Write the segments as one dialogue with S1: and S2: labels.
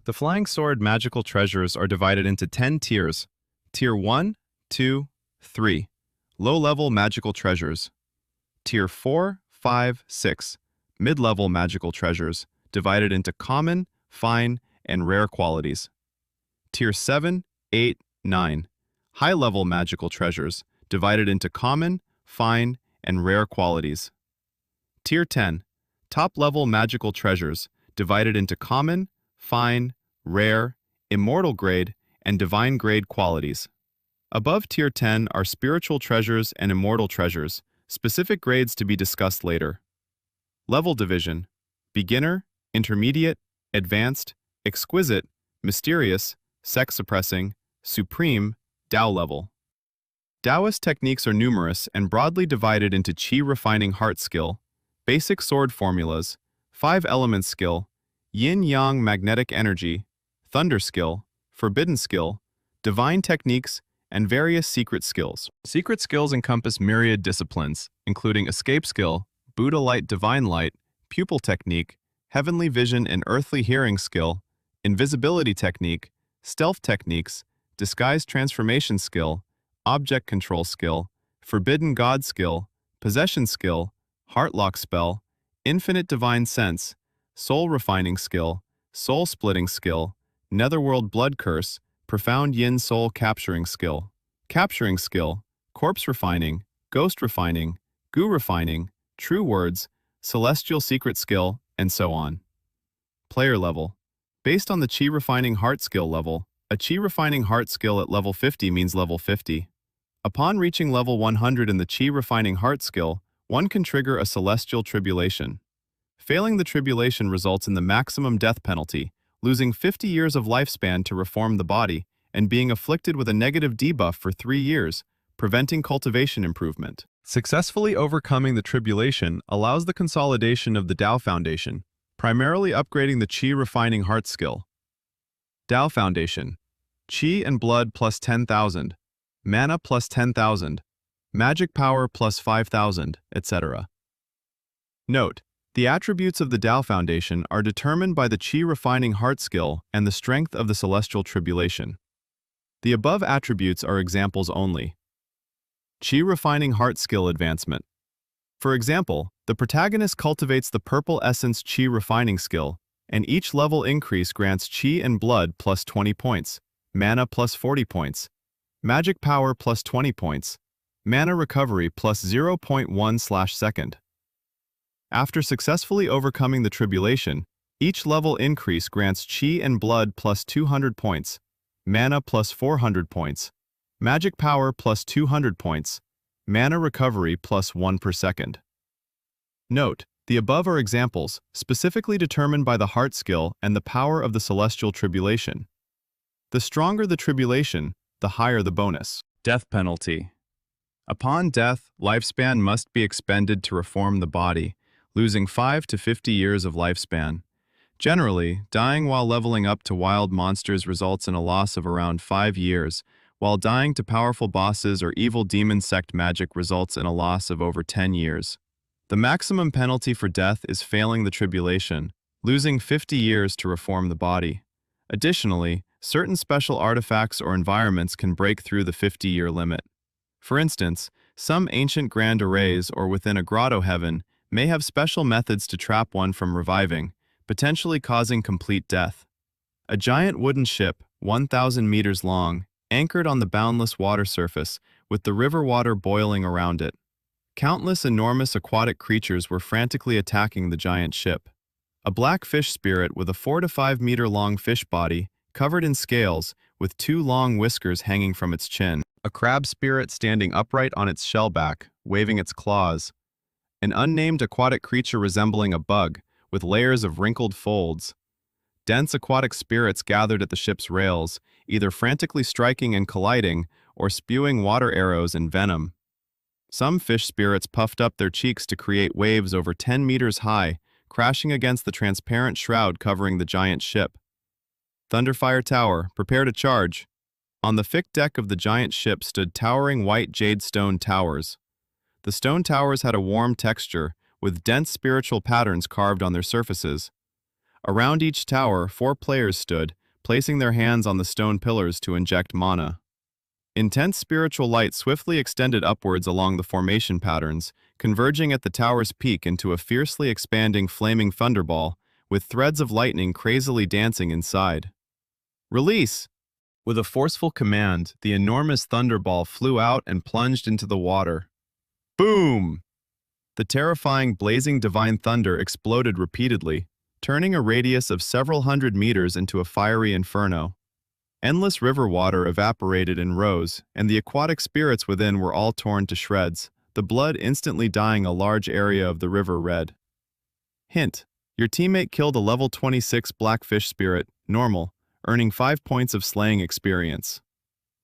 S1: The Flying Sword magical treasures are divided into 10 tiers. Tier 1, 2, 3. Low-level magical treasures. Tier 4, 5, 6. Mid-level magical treasures, divided into common, fine, and rare qualities. Tier 7, 8, 9. High-level magical treasures, divided into common, fine, and rare qualities. Tier 10. Top-level magical treasures, divided into common, fine, rare, immortal grade, and divine grade qualities. Above Tier 10 are spiritual treasures and immortal treasures, specific grades to be discussed later. Level division: beginner, intermediate, advanced, exquisite, mysterious, sex-suppressing, supreme, Tao level. Taoist techniques are numerous and broadly divided into Qi refining heart skill, basic sword formulas, 5 elements skill, yin-yang magnetic energy, thunder skill, forbidden skill, divine techniques, and various secret skills. Secret skills encompass myriad disciplines, including escape skill, Buddha light divine light, pupil technique, heavenly vision and earthly hearing skill, invisibility technique, stealth techniques, disguise transformation skill, object control skill, forbidden god skill, possession skill, heart lock spell, infinite divine sense, soul refining skill, soul splitting skill, netherworld blood curse, profound yin soul capturing skill, corpse refining, ghost refining, gu refining, true words, celestial secret skill, and so on. Player level. Based on the Qi refining heart skill level, a Qi refining heart skill at level 50 means level 50. Upon reaching level 100 in the Qi refining heart skill, one can trigger a celestial tribulation. Failing the tribulation results in the maximum death penalty, losing 50 years of lifespan to reform the body, and being afflicted with a negative debuff for 3 years, preventing cultivation improvement. Successfully overcoming the tribulation allows the consolidation of the Tao Foundation, primarily upgrading the Qi refining heart skill. Tao Foundation. Qi and blood plus 10,000, mana plus 10,000, magic power plus 5,000, etc. Note: the attributes of the Tao Foundation are determined by the Qi refining heart skill and the strength of the celestial tribulation. The above attributes are examples only. Qi refining heart skill advancement. For example, the protagonist cultivates the purple essence Qi refining skill, and each level increase grants Qi and blood plus 20 points, mana plus 40 points, magic power plus 20 points, mana recovery plus 0.1/second. After successfully overcoming the tribulation, each level increase grants Qi and blood plus 200 points, mana plus 400 points, magic power plus 200 points, mana recovery plus 1 per second. Note: the above are examples, specifically determined by the heart skill and the power of the celestial tribulation. The stronger the tribulation, the higher the bonus. Death penalty. Upon death, lifespan must be expended to reform the body, losing 5 to 50 years of lifespan. Generally, dying while leveling up to wild monsters results in a loss of around 5 years, while dying to powerful bosses or evil demon sect magic results in a loss of over 10 years. The maximum penalty for death is failing the tribulation, losing 50 years to reform the body. Additionally, certain special artifacts or environments can break through the 50-year limit. For instance, some ancient grand arrays or within a grotto heaven may have special methods to trap one from reviving, potentially causing complete death. A giant wooden ship, 1,000 meters long, anchored on the boundless water surface, with the river water boiling around it. Countless enormous aquatic creatures were frantically attacking the giant ship. A black fish spirit with a 4 to 5 meter long fish body, covered in scales, with 2 long whiskers hanging from its chin. A crab spirit standing upright on its shellback, waving its claws. An unnamed aquatic creature resembling a bug, with layers of wrinkled folds. Dense aquatic spirits gathered at the ship's rails, either frantically striking and colliding, or spewing water arrows and venom. Some fish spirits puffed up their cheeks to create waves over 10 meters high, crashing against the transparent shroud covering the giant ship. Thunderfire Tower, prepare to charge. On the thick deck of the giant ship stood towering white jade stone towers. The stone towers had a warm texture, with dense spiritual patterns carved on their surfaces. Around each tower, 4 players stood, placing their hands on the stone pillars to inject mana. Intense spiritual light swiftly extended upwards along the formation patterns, converging at the tower's peak into a fiercely expanding flaming thunderball, with threads of lightning crazily dancing inside. Release! With a forceful command, the enormous thunderball flew out and plunged into the water. Boom! The terrifying blazing divine thunder exploded repeatedly, turning a radius of several hundred meters into a fiery inferno. Endless river water evaporated and rose, and the aquatic spirits within were all torn to shreds, the blood instantly dyeing a large area of the river red. Hint: your teammate killed a level 26 blackfish spirit, normal, earning 5 points of slaying experience.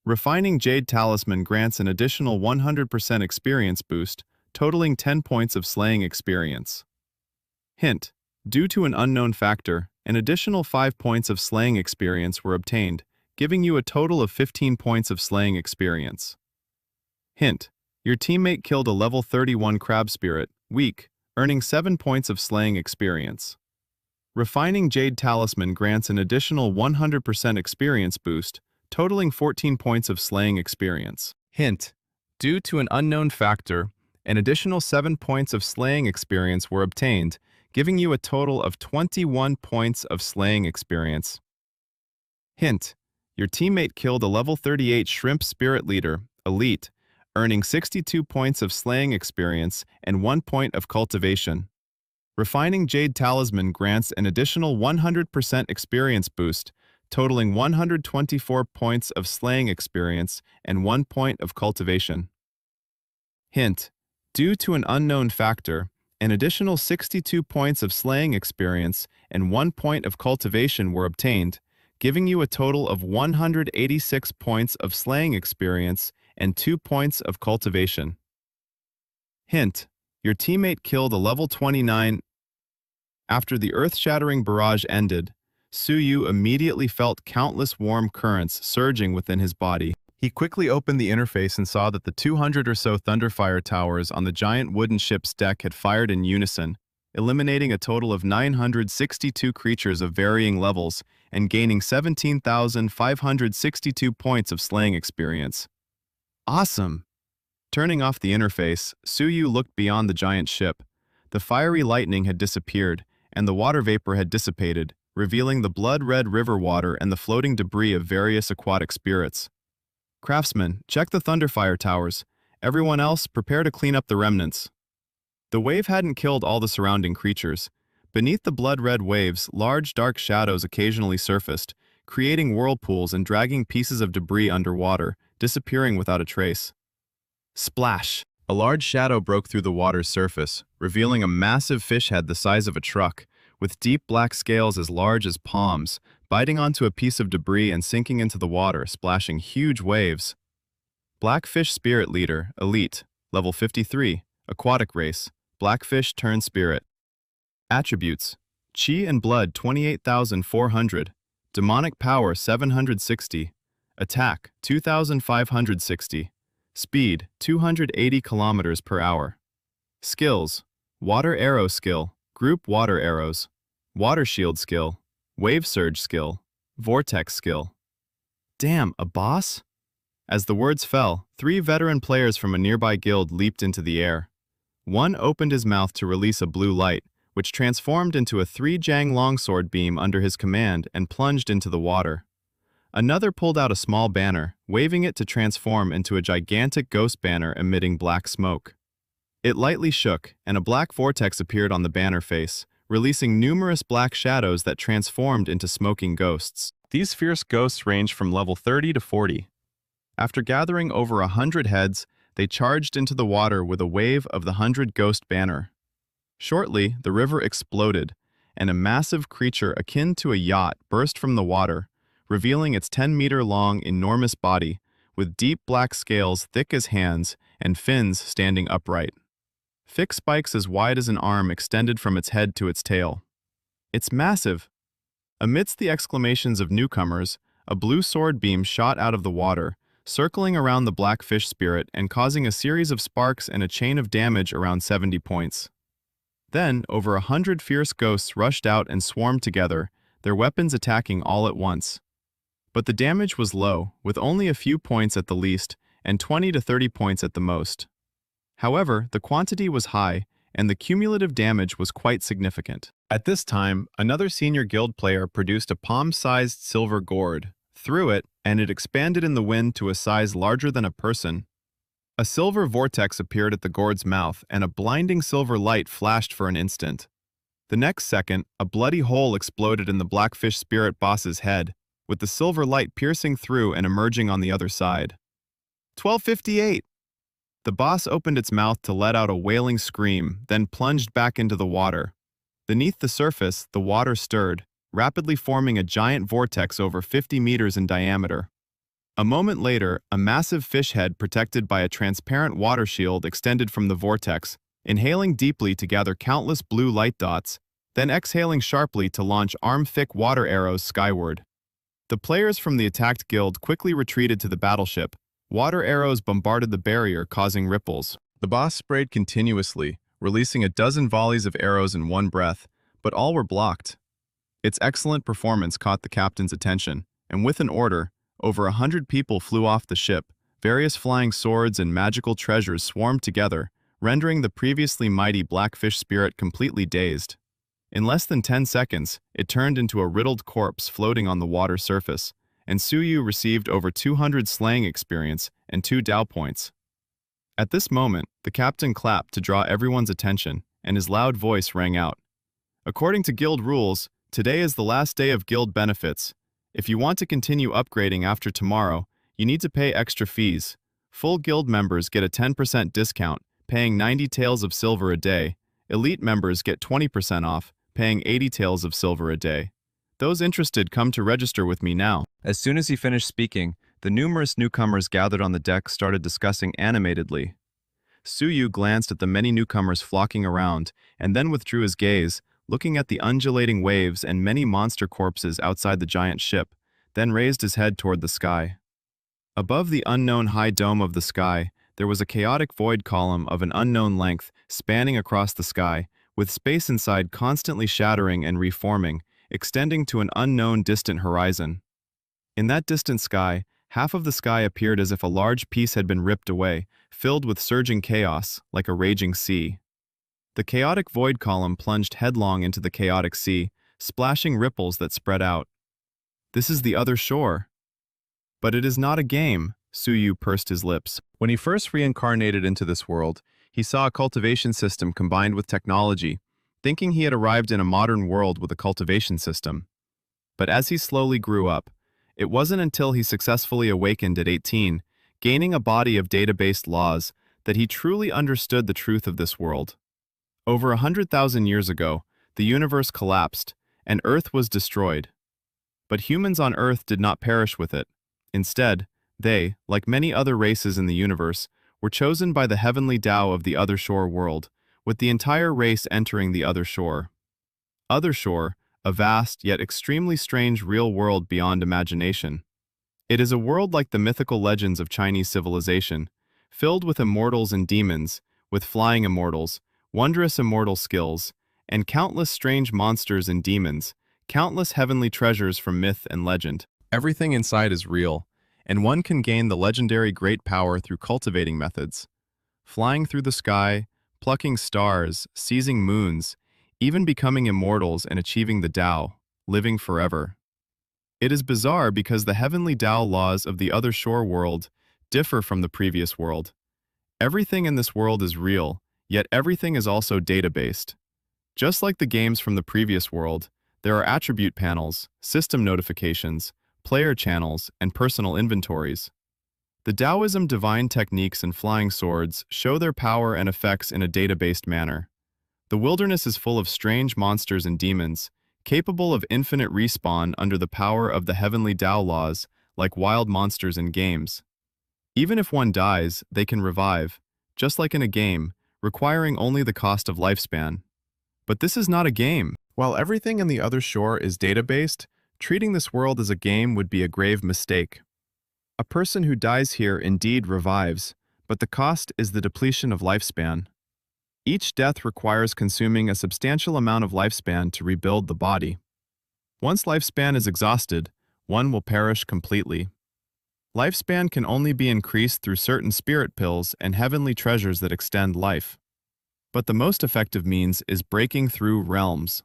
S1: Refining Jade Talisman grants an additional 100% experience boost, totaling 10 points of slaying experience. Hint: due to an unknown factor, an additional 5 points of slaying experience were obtained, giving you a total of 15 points of slaying experience. Hint: your teammate killed a level 31 crab spirit, weak, earning 7 points of slaying experience. Refining Jade Talisman grants an additional 100% experience boost, totaling 14 points of slaying experience. Hint: due to an unknown factor, an additional 7 points of slaying experience were obtained, giving you a total of 21 points of slaying experience. Hint: your teammate killed a level 38 shrimp spirit leader, elite, earning 62 points of slaying experience and 1 point of cultivation. Refining Jade Talisman grants an additional 100% experience boost, totaling 124 points of slaying experience and 1 point of cultivation. Hint: due to an unknown factor, an additional 62 points of slaying experience and 1 point of cultivation were obtained, giving you a total of 186 points of slaying experience and 2 points of cultivation. Hint: your teammate killed a level 29. After the earth-shattering barrage ended, Suyu immediately felt countless warm currents surging within his body. He quickly opened the interface and saw that the 200 or so Thunderfire towers on the giant wooden ship's deck had fired in unison, eliminating a total of 962 creatures of varying levels and gaining 17,562 points of slaying experience. Awesome! Turning off the interface, Suyu looked beyond the giant ship. The fiery lightning had disappeared, and the water vapor had dissipated, revealing the blood-red river water and the floating debris of various aquatic spirits. Craftsman, check the Thunderfire towers. Everyone else, prepare to clean up the remnants. The wave hadn't killed all the surrounding creatures. Beneath the blood-red waves, large dark shadows occasionally surfaced, creating whirlpools and dragging pieces of debris underwater, disappearing without a trace. Splash! A large shadow broke through the water's surface, revealing a massive fish head the size of a truck, with deep black scales as large as palms, biting onto a piece of debris and sinking into the water, splashing huge waves. Blackfish Spirit Leader, Elite, level 53, aquatic race, blackfish turned spirit. Attributes: Chi and blood 28,400, demonic power 760, attack 2,560, speed 280 kilometers per hour. Skills: water arrow skill, group water arrows, water shield skill, wave surge skill, vortex skill. Damn, a boss? As the words fell, 3 veteran players from a nearby guild leaped into the air. One opened his mouth to release a blue light, which transformed into a 3-jang longsword beam under his command and plunged into the water. Another pulled out a small banner, waving it to transform into a gigantic ghost banner emitting black smoke. It lightly shook, and a black vortex appeared on the banner face, releasing numerous black shadows that transformed into smoking ghosts. These fierce ghosts ranged from level 30 to 40. After gathering over 100 heads, they charged into the water with a wave of the 100 ghost banner. Shortly, the river exploded, and a massive creature akin to a yacht burst from the water, revealing its 10-meter-long enormous body, with deep black scales thick as hands and fins standing upright. Thick spikes as wide as an arm extended from its head to its tail. It's massive! Amidst the exclamations of newcomers, a blue sword beam shot out of the water, circling around the black fish spirit and causing a series of sparks and a chain of damage around 70 points. Then, over 100 fierce ghosts rushed out and swarmed together, their weapons attacking all at once. But the damage was low, with only a few points at the least, and 20 to 30 points at the most. However, the quantity was high, and the cumulative damage was quite significant. At this time, another senior guild player produced a palm-sized silver gourd, threw it, and it expanded in the wind to a size larger than a person. A silver vortex appeared at the gourd's mouth, and a blinding silver light flashed for an instant. The next second, a bloody hole exploded in the Blackfish Spirit boss's head, with the silver light piercing through and emerging on the other side. 1258! The boss opened its mouth to let out a wailing scream, then plunged back into the water. Beneath the surface, the water stirred, rapidly forming a giant vortex over 50 meters in diameter. A moment later, a massive fish head protected by a transparent water shield extended from the vortex, inhaling deeply to gather countless blue light dots, then exhaling sharply to launch arm-thick water arrows skyward. The players from the attacked guild quickly retreated to the battleship. Water arrows bombarded the barrier, causing ripples. The boss sprayed continuously, releasing a dozen volleys of arrows in one breath, but all were blocked. Its excellent performance caught the captain's attention, and with an order, over 100 people flew off the ship. Various flying swords and magical treasures swarmed together, rendering the previously mighty Blackfish Spirit completely dazed. In less than 10 seconds, it turned into a riddled corpse floating on the water surface, and Suyu received over 200 slaying experience and 2 Dao points. At this moment, the captain clapped to draw everyone's attention, and his loud voice rang out. According to guild rules, today is the last day of guild benefits. If you want to continue upgrading after tomorrow, you need to pay extra fees. Full guild members get a 10% discount, paying 90 taels of silver a day. Elite members get 20% off, paying 80 taels of silver a day. Those interested come to register with me now. As soon as he finished speaking, the numerous newcomers gathered on the deck started discussing animatedly. Suyu glanced at the many newcomers flocking around, and then withdrew his gaze, looking at the undulating waves and many monster corpses outside the giant ship, then raised his head toward the sky. Above the unknown high dome of the sky, there was a chaotic void column of an unknown length spanning across the sky, with space inside constantly shattering and reforming, extending to an unknown distant horizon. In that distant sky, half of the sky appeared as if a large piece had been ripped away, filled with surging chaos, like a raging sea. The chaotic void column plunged headlong into the chaotic sea, splashing ripples that spread out. This is the other shore. But it is not a game, Suyu pursed his lips. When he first reincarnated into this world, he saw a cultivation system combined with technology, thinking he had arrived in a modern world with a cultivation system. But as he slowly grew up, it wasn't until he successfully awakened at 18, gaining a body of data-based laws, that he truly understood the truth of this world. Over 100,000 years ago, the universe collapsed, and Earth was destroyed. But humans on Earth did not perish with it. Instead, they, like many other races in the universe, were chosen by the heavenly Tao of the Other Shore world, with the entire race entering the Other Shore. Other Shore, a vast yet extremely strange real world beyond imagination. It is a world like the mythical legends of Chinese civilization, filled with immortals and demons, with flying immortals, wondrous immortal skills, and countless strange monsters and demons, countless heavenly treasures from myth and legend. Everything inside is real, and one can gain the legendary great power through cultivating methods. Flying through the sky, plucking stars, seizing moons, even becoming immortals and achieving the Tao, living forever. It is bizarre because the heavenly Tao laws of the Other Shore world differ from the previous world. Everything in this world is real, yet everything is also data-based. Just like the games from the previous world, there are attribute panels, system notifications, player channels, and personal inventories. The Taoism divine techniques and flying swords show their power and effects in a data-based manner. The wilderness is full of strange monsters and demons, capable of infinite respawn under the power of the heavenly Tao laws, like wild monsters in games. Even if one dies, they can revive, just like in a game, requiring only the cost of lifespan. But this is not a game. While everything in the Other Shore is data-based, treating this world as a game would be a grave mistake. A person who dies here indeed revives, but the cost is the depletion of lifespan. Each death requires consuming a substantial amount of lifespan to rebuild the body. Once lifespan is exhausted, one will perish completely. Lifespan can only be increased through certain spirit pills and heavenly treasures that extend life. But the most effective means is breaking through realms.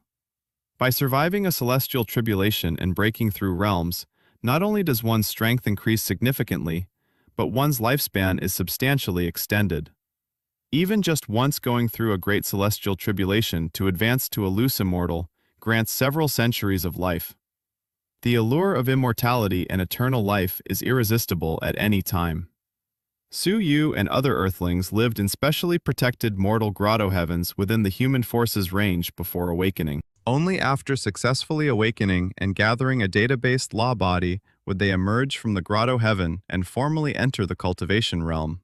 S1: By surviving a celestial tribulation and breaking through realms, not only does one's strength increase significantly, but one's lifespan is substantially extended. Even just once going through a great celestial tribulation to advance to a loose immortal grants several centuries of life. The allure of immortality and eternal life is irresistible at any time. Su Yu and other Earthlings lived in specially protected mortal grotto heavens within the human force's range before awakening. Only after successfully awakening and gathering a data-based law body would they emerge from the grotto heaven and formally enter the cultivation realm.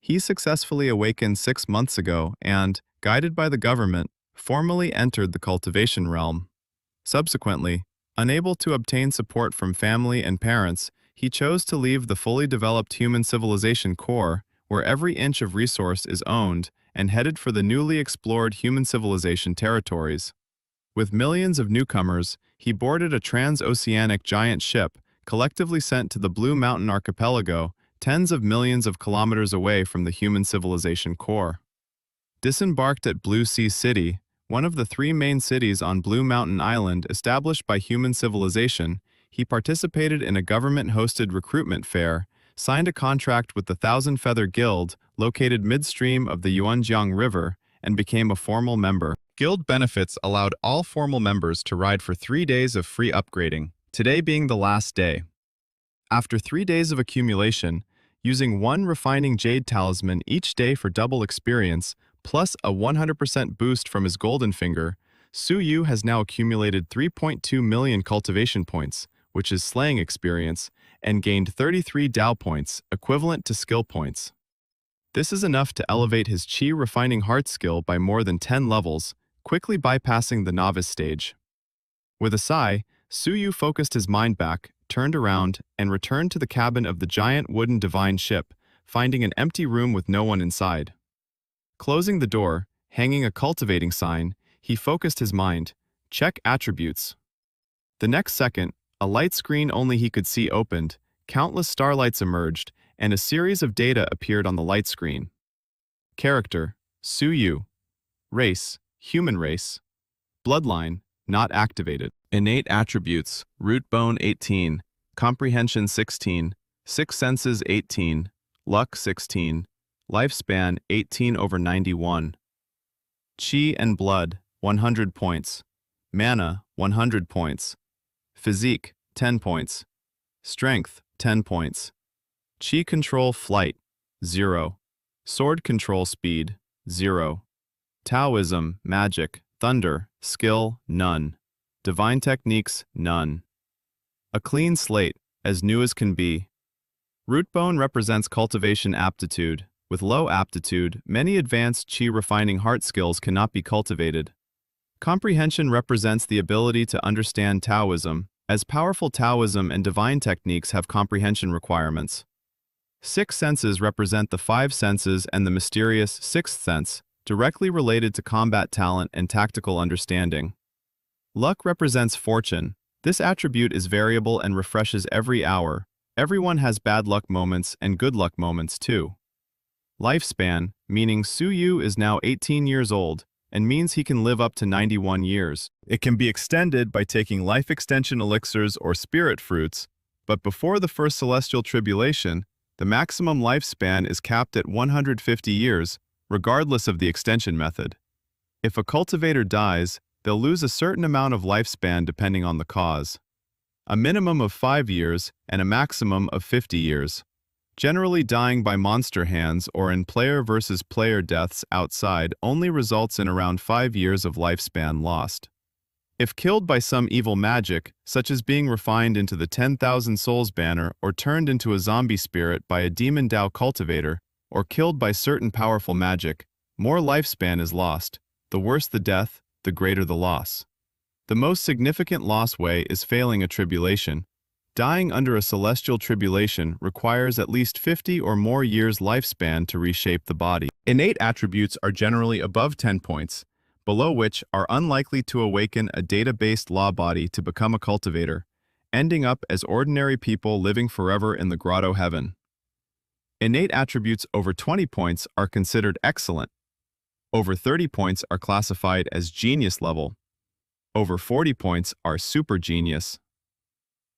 S1: He successfully awakened 6 months ago and, guided by the government, formally entered the cultivation realm. Subsequently, unable to obtain support from family and parents, he chose to leave the fully developed human civilization core, where every inch of resource is owned, and headed for the newly explored human civilization territories. With millions of newcomers, he boarded a transoceanic giant ship, collectively sent to the Blue Mountain Archipelago, tens of millions of kilometers away from the human civilization core. Disembarked at Blue Sea City, one of the 3 main cities on Blue Mountain Island established by human civilization, he participated in a government-hosted recruitment fair, signed a contract with the Thousand Feather Guild, located midstream of the Yuanjiang River, and became a formal member. Guild benefits allowed all formal members to ride for 3 days of free upgrading, today being the last day. After 3 days of accumulation, using 1 refining jade talisman each day for double experience, plus a 100% boost from his golden finger, Su Yu has now accumulated 3.2 million cultivation points, which is slaying experience, and gained 33 Dao points, equivalent to skill points. This is enough to elevate his Qi refining heart skill by more than 10 levels, quickly bypassing the novice stage. With a sigh, Su Yu focused his mind back, turned around, and returned to the cabin of the giant wooden divine ship, finding an empty room with no one inside. Closing the door, hanging a cultivating sign, he focused his mind. Check attributes. The next second, a light screen only he could see opened, countless starlights emerged, and a series of data appeared on the light screen. Character: Su Yu. Race: human race. Bloodline: not activated. Innate attributes: root bone 18, comprehension 16, sixth senses 18, luck 16, lifespan 18/91. Qi and blood 100 points, mana 100 points, physique 10 points, strength 10 points, Qi control flight 0, sword control speed 0, Taoism, magic, thunder, skill none, divine techniques none. A clean slate, as new as can be. Root bone represents cultivation aptitude. With low aptitude, many advanced Qi refining heart skills cannot be cultivated. Comprehension represents the ability to understand Taoism, as powerful Taoism and divine techniques have comprehension requirements. Six senses represent the 5 senses and the mysterious sixth sense, directly related to combat talent and tactical understanding. Luck represents fortune. This attribute is variable and refreshes every hour. Everyone has bad luck moments and good luck moments too. Lifespan, meaning Su Yu is now 18 years old, and means he can live up to 91 years. It can be extended by taking life extension elixirs or spirit fruits, but before the first celestial tribulation, the maximum lifespan is capped at 150 years, regardless of the extension method. If a cultivator dies, they'll lose a certain amount of lifespan depending on the cause. A minimum of 5 years and a maximum of 50 years. Generally, dying by monster hands or in player versus player deaths outside only results in around 5 years of lifespan lost. If killed by some evil magic, such as being refined into the 10,000 souls banner or turned into a zombie spirit by a demon Dao cultivator, or killed by certain powerful magic, more lifespan is lost. The worse the death, the greater the loss. The most significant loss way is failing a tribulation. Dying under a celestial tribulation requires at least 50 or more years lifespan to reshape the body. Innate attributes are generally above 10 points, below which are unlikely to awaken a data-based law body to become a cultivator, ending up as ordinary people living forever in the grotto heaven. Innate attributes over 20 points are considered excellent. Over 30 points are classified as genius level. Over 40 points are super genius.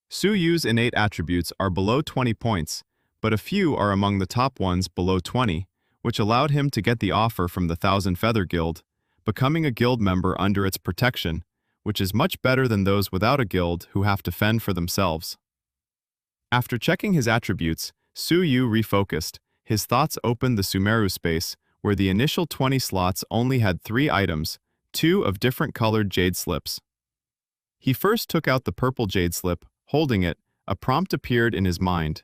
S1: Su Yu's innate attributes are below 20 points, but a few are among the top ones below 20, which allowed him to get the offer from the Thousand Feather Guild, becoming a guild member under its protection, which is much better than those without a guild who have to fend for themselves. After checking his attributes, Su Yu refocused. His thoughts opened the Sumeru space, where the initial 20 slots only had 3 items, 2 of different colored jade slips. He first took out the purple jade slip. Holding it, a prompt appeared in his mind.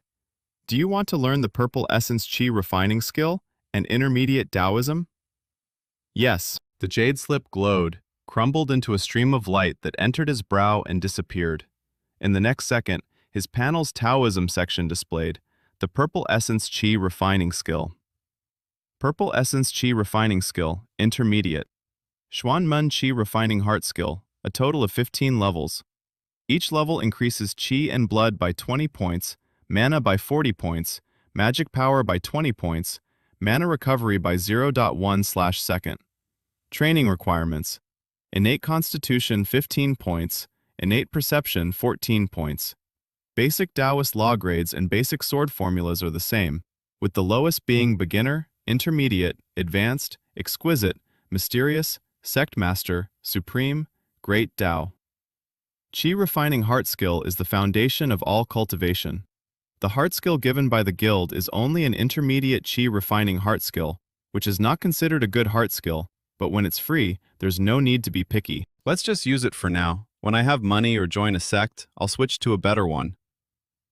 S1: Do you want to learn the purple essence chi refining skill and intermediate Taoism? Yes. The jade slip glowed, crumbled into a stream of light that entered his brow and disappeared. In the next second, his panel's Taoism section displayed the purple essence chi refining skill. Purple essence chi refining skill, intermediate. Xuanmen chi refining heart skill, a total of 15 levels. Each level increases chi and blood by 20 points, mana by 40 points, magic power by 20 points, mana recovery by 0.1/second. Training requirements: innate constitution 15 points, innate perception 14 points. Basic Taoist law grades and basic sword formulas are the same, with the lowest being beginner, intermediate, advanced, exquisite, mysterious, sect master, supreme, great Tao. Chi refining heart skill is the foundation of all cultivation. The heart skill given by the guild is only an intermediate chi refining heart skill, which is not considered a good heart skill, but when it's free, there's no need to be picky. Let's just use it for now. When I have money or join a sect, I'll switch to a better one.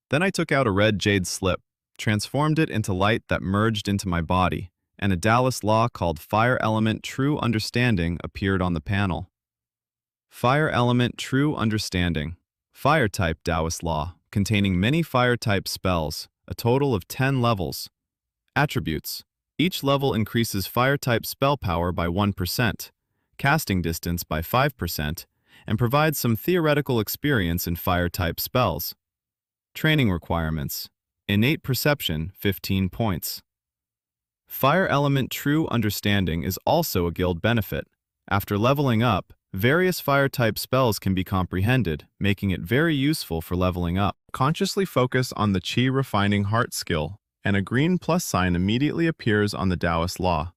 S1: Then I took out a red jade slip, transformed it into light that merged into my body, and a Taoist law called Fire Element True Understanding appeared on the panel. Fire Element True Understanding. Fire-type Taoist law, containing many fire-type spells, a total of 10 levels. Attributes. Each level increases fire-type spell power by 1%, casting distance by 5%, and provides some theoretical experience in fire-type spells. Training requirements. Innate perception, 15 points. Fire Element True Understanding is also a guild benefit. After leveling up, various fire-type spells can be comprehended, making it very useful for leveling up. Consciously focus on the Chi refining heart skill, and a green plus sign immediately appears on the Taoist law.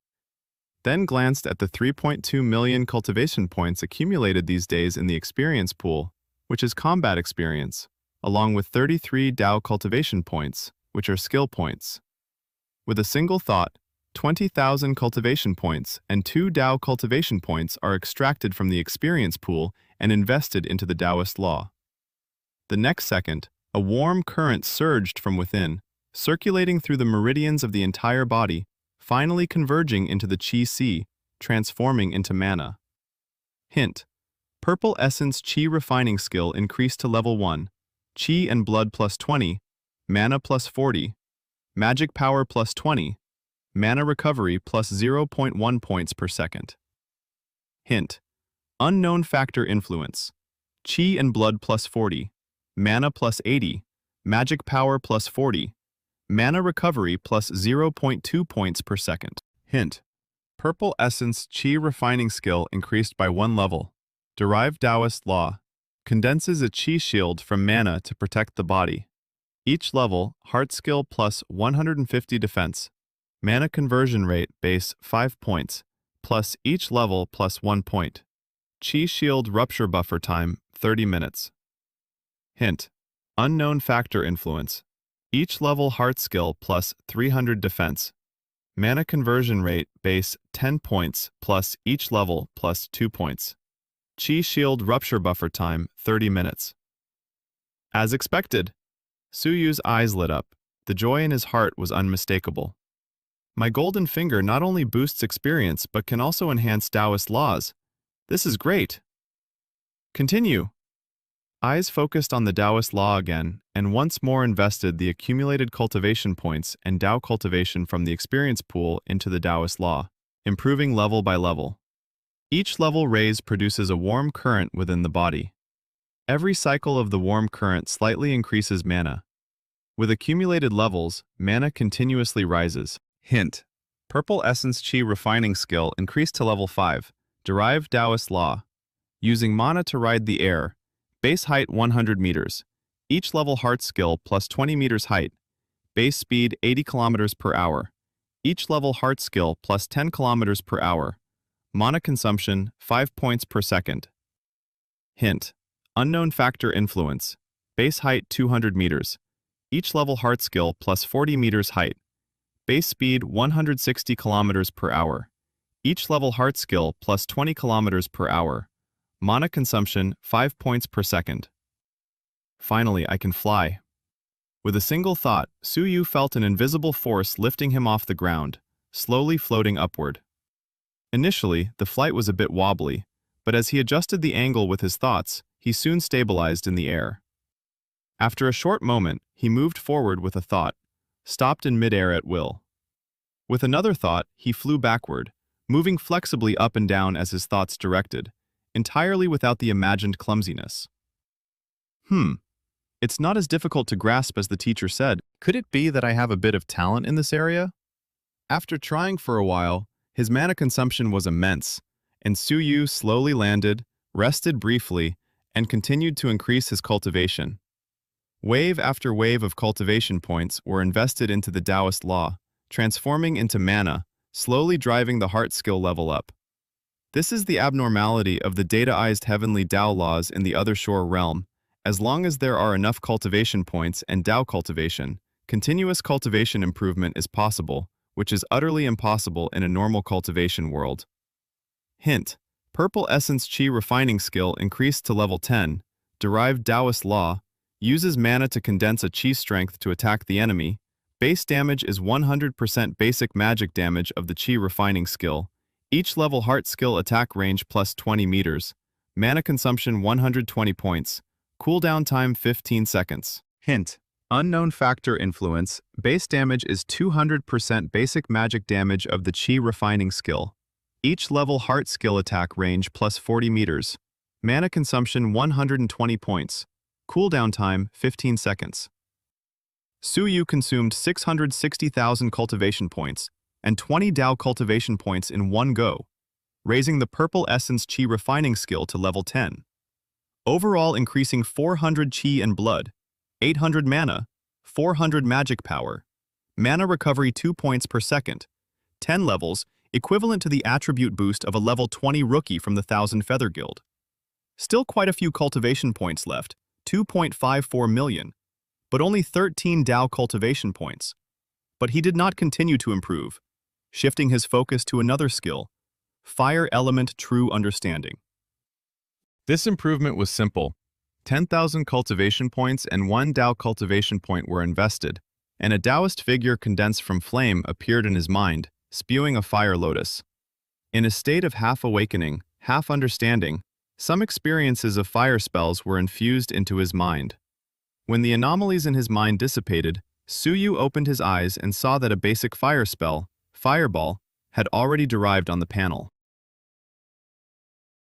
S1: Then glanced at the 3.2 million cultivation points accumulated these days in the experience pool, which is combat experience, along with 33 Tao cultivation points, which are skill points. With a single thought, 20,000 cultivation points and 2 Tao cultivation points are extracted from the experience pool and invested into the Taoist law. The next second, a warm current surged from within, circulating through the meridians of the entire body, finally converging into the Qi Si, transforming into mana. Hint: Purple Essence Qi Refining skill increased to level 1, Qi and Blood plus 20, Mana plus 40, Magic Power plus 20, Mana Recovery plus 0.1 points per second. Hint: Unknown Factor Influence, Qi and Blood plus 40, Mana plus 80, Magic Power plus 40, Mana Recovery plus 0.2 points per second. Hint: Purple Essence Qi Refining skill increased by 1 level. Derived Taoist law. Condenses a Qi shield from mana to protect the body. Each level, heart skill plus 150 defense. Mana conversion rate base 5 points, plus each level plus 1 point. Qi shield rupture buffer time 30 minutes. Hint: Unknown factor influence. Each level heart skill plus 300 defense. Mana conversion rate base 10 points plus each level plus 2 points. Qi shield rupture buffer time 30 minutes. As expected, Su Yu's eyes lit up. The joy in his heart was unmistakable. My golden finger not only boosts experience but can also enhance Taoist laws. This is great. Continue. Eyes focused on the Taoist law again, and once more invested the accumulated cultivation points and Tao cultivation from the experience pool into the Taoist law, improving level by level. Each level raise produces a warm current within the body. Every cycle of the warm current slightly increases mana. With accumulated levels, mana continuously rises. Hint: Purple Essence Qi Refining Skill increased to level 5. Derived Taoist Law. Using mana to ride the air. Base height 100 meters. Each level heart skill plus 20 meters height. Base speed 80 kilometers per hour. Each level heart skill plus 10 kilometers per hour. Mana consumption 5 points per second. Hint: Unknown Factor Influence. Base height 200 meters. Each level heart skill plus 40 meters height. Base speed 160 kilometers per hour. Each level heart skill plus 20 kilometers per hour. Mana consumption 5 points per second. Finally, I can fly. With a single thought, Su Yu felt an invisible force lifting him off the ground, slowly floating upward. Initially, the flight was a bit wobbly, but as he adjusted the angle with his thoughts, he soon stabilized in the air. After a short moment, he moved forward with a thought, stopped in midair at will. With another thought, he flew backward, moving flexibly up and down as his thoughts directed, entirely without the imagined clumsiness. It's not as difficult to grasp as the teacher said. Could it be that I have a bit of talent in this area? After trying for a while, his mana consumption was immense, and Su Yu slowly landed, rested briefly, and continued to increase his cultivation. Wave after wave of cultivation points were invested into the Taoist law, transforming into mana, slowly driving the heart skill level up. This is the abnormality of the dataized heavenly Tao laws in the other shore realm. As long as there are enough cultivation points and Tao cultivation, continuous cultivation improvement is possible, which is utterly impossible in a normal cultivation world. Hint: Purple Essence Qi Refining Skill increased to level 10, derived Taoist law, uses mana to condense a Qi strength to attack the enemy. Base damage is 100% basic magic damage of the Qi Refining Skill. Each level heart skill attack range plus 20 meters. Mana consumption 120 points. Cooldown time 15 seconds. Hint: Unknown Factor Influence. Base damage is 200% basic magic damage of the Qi Refining Skill. Each level heart skill attack range plus 40 meters. Mana consumption 120 points. Cooldown time 15 seconds. Su Yu consumed 660,000 cultivation points and 20 Tao cultivation points in one go, raising the Purple Essence Qi Refining Skill to level 10. Overall increasing 400 Qi and blood, 800 mana, 400 magic power, mana recovery 2 points per second, 10 levels, equivalent to the attribute boost of a level 20 rookie from the Thousand Feather Guild. Still quite a few cultivation points left, 2.54 million, but only 13 Tao cultivation points. But he did not continue to improve, shifting his focus to another skill, Fire Element True Understanding. This improvement was simple. 10,000 cultivation points and 1 Tao cultivation point were invested, and a Taoist figure condensed from flame appeared in his mind, spewing a fire lotus. In a state of half-awakening, half-understanding, some experiences of fire spells were infused into his mind. When the anomalies in his mind dissipated, Su Yu opened his eyes and saw that a basic fire spell, Fireball, had already derived on the panel.